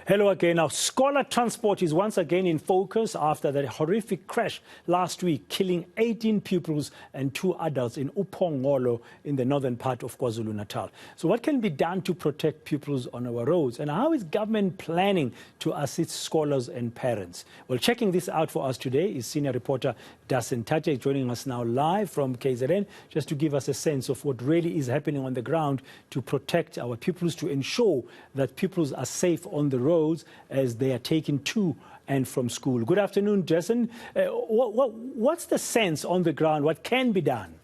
Hello again. Now, scholar transport is once again in focus after that horrific crash last week, killing 18 pupils and 2 adults in uPhongolo in the northern part of KwaZulu-Natal. So what can be done to protect pupils on our roads? And how is government planning to assist scholars and parents? Well, checking this out for us today is senior reporter Dasen Thathiah, joining us now live from KZN, just to give us a sense of what really is happening on the ground to protect our pupils, to ensure that pupils are safe on the roads as they are taken to and from school. Good afternoon, Dasen. What's the sense on the ground? What can be done?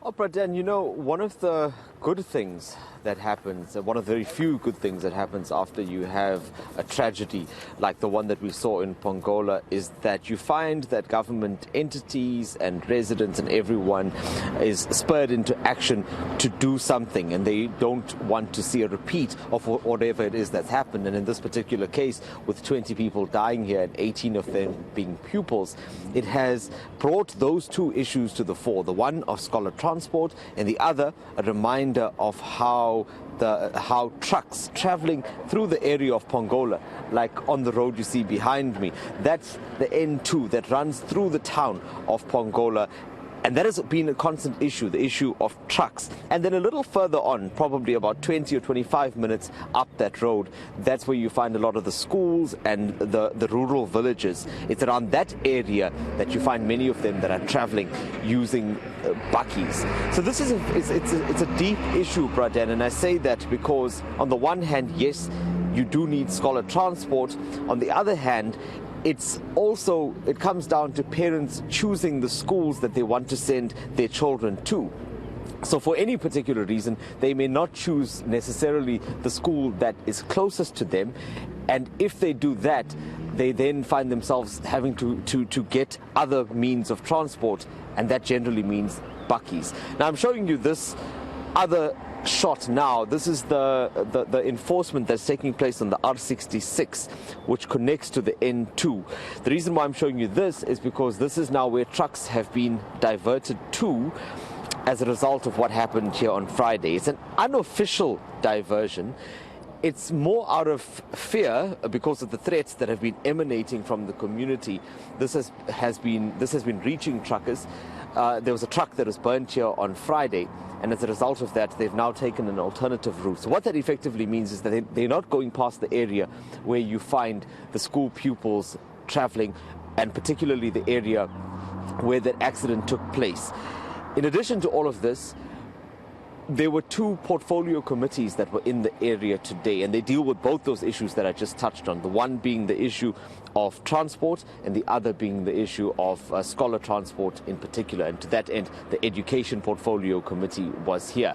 Oh, Pradan, you know, one of the good things that happens, one of the very few good things that happens after you have a tragedy like the one that we saw in Pongola, is that you find that government entities and residents and everyone is spurred into action to do something, and they don't want to see a repeat of whatever it is that's happened. And in this particular case, with 20 people dying here and 18 of them being pupils, it has brought those two issues to the fore, the one of scholar transport and the other a reminder of how trucks traveling through the area of Pongola, like on the road you see behind me, that's the N2 that runs through the town of Pongola. And that has been a constant issue, the issue of trucks. And then a little further on, probably about 20 or 25 minutes up that road, that's where you find a lot of the schools and the rural villages. It's around that area that you find many of them that are traveling using bakkies. So this is it's a deep issue, Pradan, and I say that because on the one hand, yes, you do need scholar transport. On the other hand, it comes down to parents choosing the schools that they want to send their children to. So for any particular reason, they may not choose necessarily the school that is closest to them. And if they do that, they then find themselves having to get other means of transport, and that generally means bakkies. Now I'm showing you this other shot now. This is the enforcement that's taking place on the R66, which connects to the N2. The reason why I'm showing you this is because this is now where trucks have been diverted to as a result of what happened here on Friday. It's an unofficial diversion. It's more out of fear because of the threats that have been emanating from the community. This has been reaching truckers. There was a truck that was burnt here on Friday, and as a result of that, they've now taken an alternative route. So what that effectively means is that they're not going past the area where you find the school pupils traveling, and particularly the area where that accident took place. In addition to all of this, there were 2 portfolio committees that were in the area today, and they deal with both those issues that I just touched on, the one being the issue of transport and the other being the issue of scholar transport in particular. And to that end, the education portfolio committee was here.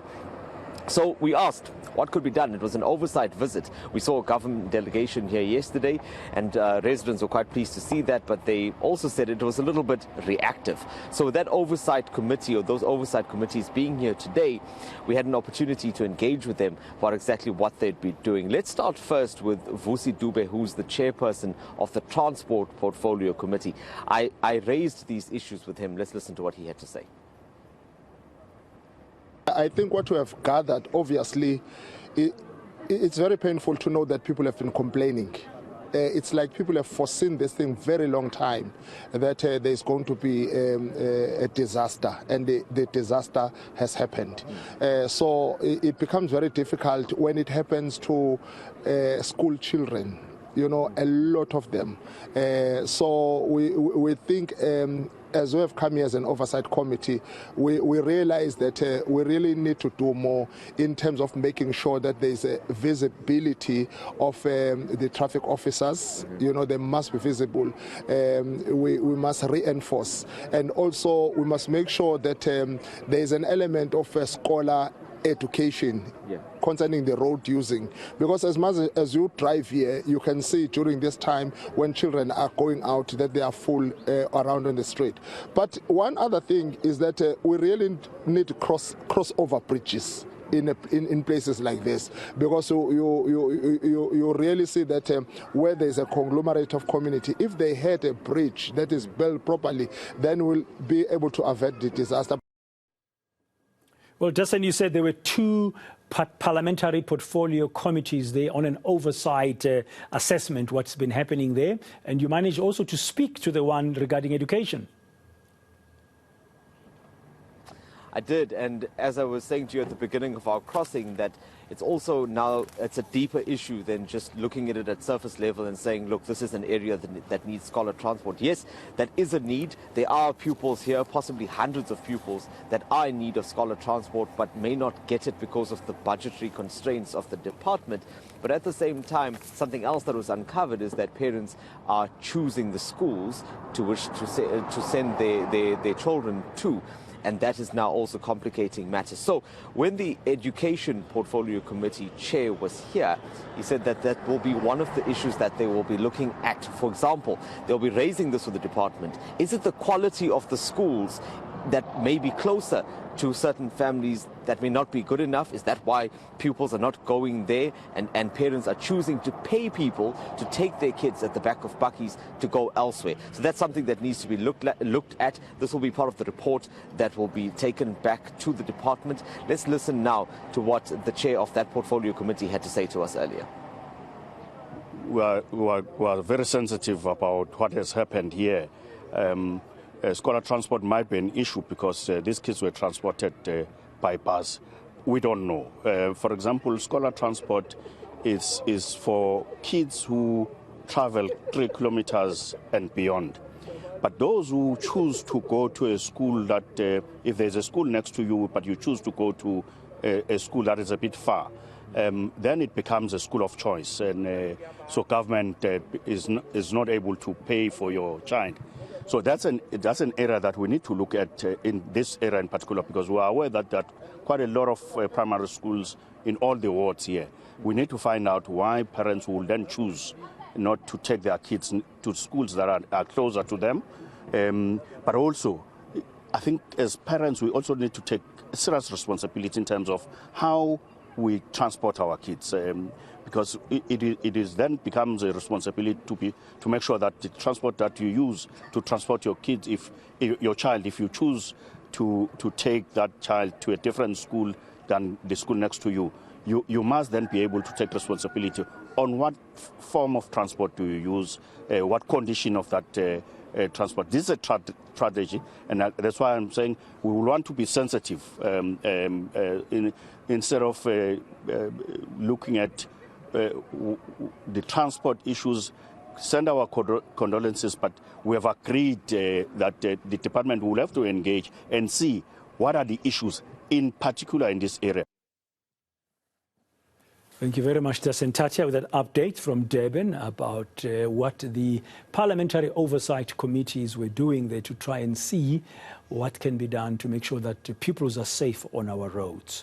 So we asked what could be done. It was an oversight visit. We saw a government delegation here yesterday, and residents were quite pleased to see that, but they also said it was a little bit reactive. So with that oversight committee, or those oversight committees being here today, we had an opportunity to engage with them about exactly what they'd be doing. Let's start first with Vusi Dube, who's the chairperson of the Transport Portfolio Committee. I raised these issues with him. Let's listen to what he had to say. I think what we have gathered, obviously, it's very painful to know that people have been complaining. It's like people have foreseen this thing very long time, that there's going to be a disaster, and the disaster has happened. So it becomes very difficult when it happens to school children, you know, a lot of them. So we think, as we have come here as an oversight committee, we realize that we really need to do more in terms of making sure that there is a visibility of the traffic officers. You know, they must be visible. We must reinforce, and also we must make sure that there is an element of scholar education concerning the road using, because as much as you drive here, you can see during this time when children are going out that they are full around on the street. But one other thing is that we really need to cross over bridges in places like this, because you really see that where there's a conglomerate of community, if they had a bridge that is built properly, then we'll be able to avert the disaster. Well, Dasen, you said there were two parliamentary portfolio committees there on an oversight assessment, what's been happening there. And you managed also to speak to the one regarding education. I did, and as I was saying to you at the beginning of our crossing, that it's also now, it's a deeper issue than just looking at it at surface level and saying, look, this is an area that needs scholar transport. Yes, that is a need. There are pupils here, possibly hundreds of pupils, that are in need of scholar transport but may not get it because of the budgetary constraints of the department. But at the same time, something else that was uncovered is that parents are choosing the schools to which to send their children to. And that is now also complicating matters. So when the Education Portfolio Committee chair was here, he said that that will be one of the issues that they will be looking at. For example, they'll be raising this with the department. Is it the quality of the schools that may be closer to certain families that may not be good enough? Is that why pupils are not going there and parents are choosing to pay people to take their kids at the back of bakkies to go elsewhere? So that's something that needs to be looked at. This will be part of the report that will be taken back to the department. Let's listen now to what the chair of that portfolio committee had to say to us earlier. We are very sensitive about what has happened here. Scholar transport might be an issue because these kids were transported by bus. We don't know. For example, scholar transport is for kids who travel 3 kilometers and beyond. But those who choose to go to a school that, if there's a school next to you, but you choose to go to a school that is a bit far, then it becomes a school of choice. And so government is not able to pay for your child. So that's an area that we need to look at in this area in particular, because we are aware that quite a lot of primary schools in all the wards here. We need to find out why parents will then choose not to take their kids to schools that are closer to them. But also, I think as parents, we also need to take serious responsibility in terms of how we transport our kids. Because it is then becomes a responsibility to make sure that the transport that you use to transport your kids, if you choose to take that child to a different school than the school next to you, you must then be able to take responsibility on what form of transport do you use, what condition of that transport. This is a strategy, and that's why I'm saying we will want to be sensitive instead of looking at the transport issues. Send our condolences, but we have agreed that the department will have to engage and see what are the issues in particular in this area. Thank you very much, Dasen Thathiah, with that update from Durban about what the parliamentary oversight committees were doing there to try and see what can be done to make sure that pupils are safe on our roads.